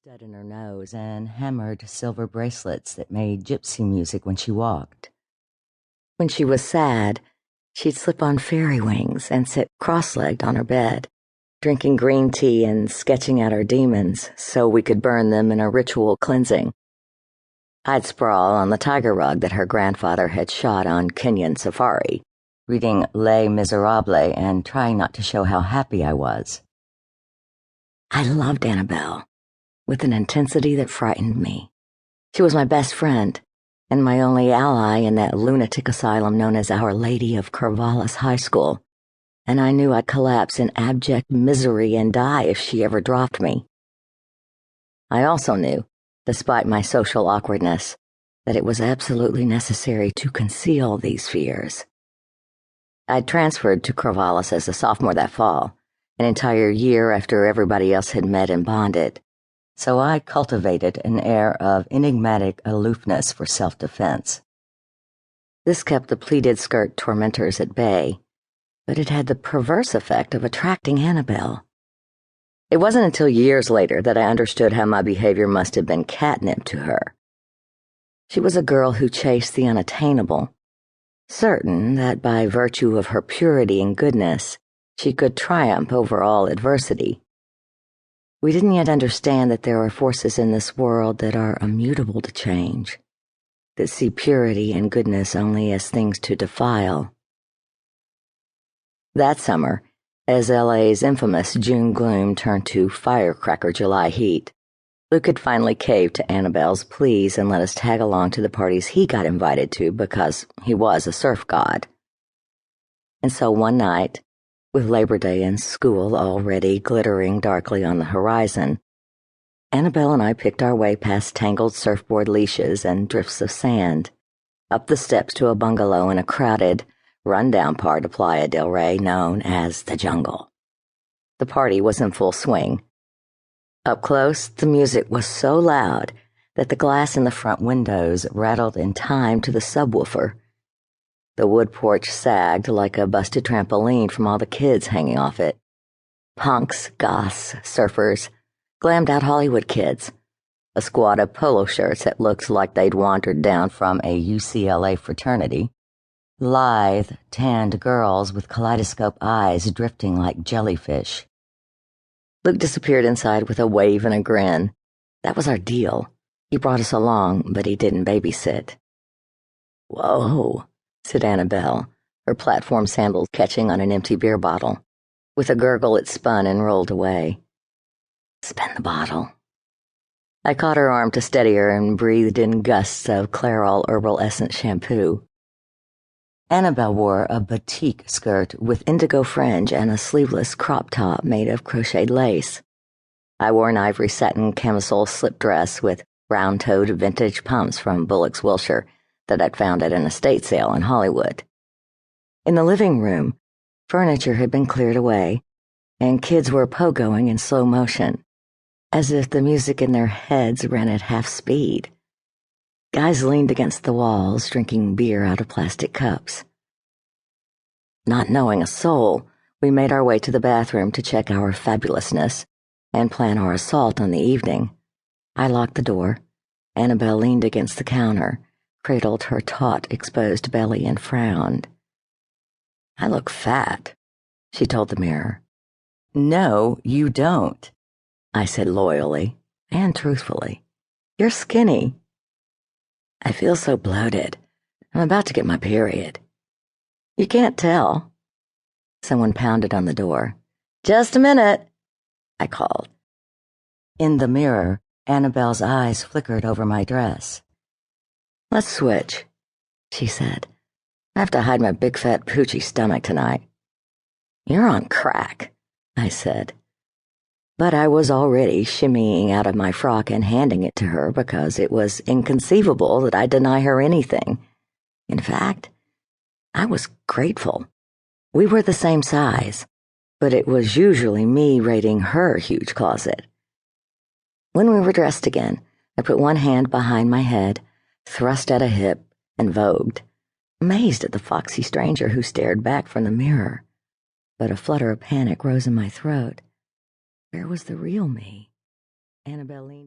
stud in her nose and hammered silver bracelets that made gypsy music when she walked. When she was sad, she'd slip on fairy wings and sit cross-legged on her bed, drinking green tea and sketching out her demons so we could burn them in a ritual cleansing. I'd sprawl on the tiger rug that her grandfather had shot on Kenyan safari, reading Les Miserables and trying not to show how happy I was. I loved Anabelle with an intensity that frightened me. She was my best friend and my only ally in that lunatic asylum known as Our Lady of Corvallis High School, and I knew I'd collapse in abject misery and die if she ever dropped me. I also knew, despite my social awkwardness, that it was absolutely necessary to conceal these fears. I'd transferred to Corvallis as a sophomore that fall, an entire year after everybody else had met and bonded, so I cultivated an air of enigmatic aloofness for self-defense. This kept the pleated skirt tormentors at bay, but it had the perverse effect of attracting Anabelle. It wasn't until years later that I understood how my behavior must have been catnip to her. She was a girl who chased the unattainable, certain that by virtue of her purity and goodness, she could triumph over all adversity. We didn't yet understand that there are forces in this world that are immutable to change, that see purity and goodness only as things to defile. That summer, as LA's infamous June gloom turned to firecracker July heat, Luke had finally caved to Anabelle's pleas and let us tag along to the parties he got invited to because he was a surf god. And so one night, with Labor Day and school already glittering darkly on the horizon, Anabelle and I picked our way past tangled surfboard leashes and drifts of sand, up the steps to a bungalow in a crowded, run-down part of Playa del Rey known as the Jungle. The party was in full swing. Up close, the music was so loud that the glass in the front windows rattled in time to the subwoofer. The wood porch sagged like a busted trampoline from all the kids hanging off it. Punks, goths, surfers, glammed-out Hollywood kids, a squad of polo shirts that looked like they'd wandered down from a UCLA fraternity, lithe, tanned girls with kaleidoscope eyes drifting like jellyfish. Luke disappeared inside with a wave and a grin. That was our deal. He brought us along, but he didn't babysit. "Whoa," said Anabelle, her platform sandals catching on an empty beer bottle. With a gurgle, it spun and rolled away. "Spin the bottle." I caught her arm to steady her and breathed in gusts of Clairol herbal essence shampoo. Anabelle wore a batik skirt with indigo fringe and a sleeveless crop top made of crocheted lace. I wore an ivory satin camisole slip dress with round-toed vintage pumps from Bullock's Wilshire that I'd found at an estate sale in Hollywood. In the living room, furniture had been cleared away, and kids were pogoing in slow motion, as if the music in their heads ran at half speed. Guys leaned against the walls, drinking beer out of plastic cups. Not knowing a soul, we made our way to the bathroom to check our fabulousness and plan our assault on the evening. I locked the door. Anabelle leaned against the counter, cradled her taut, exposed belly, and frowned. "I look fat," she told the mirror. "No, you don't," I said loyally and truthfully. "You're skinny." "I feel so bloated. I'm about to get my period." "You can't tell." Someone pounded on the door. "Just a minute," I called. In the mirror, Anabelle's eyes flickered over my dress. "Let's switch," she said. "I have to hide my big fat poochy stomach tonight." "You're on crack," I said. But I was already shimmying out of my frock and handing it to her because it was inconceivable that I'd deny her anything. In fact, I was grateful. We were the same size, but it was usually me raiding her huge closet. When we were dressed again, I put one hand behind my head, thrust at a hip, and vogued, amazed at the foxy stranger who stared back from the mirror. But a flutter of panic rose in my throat. Where was the real me? Anabelle leaned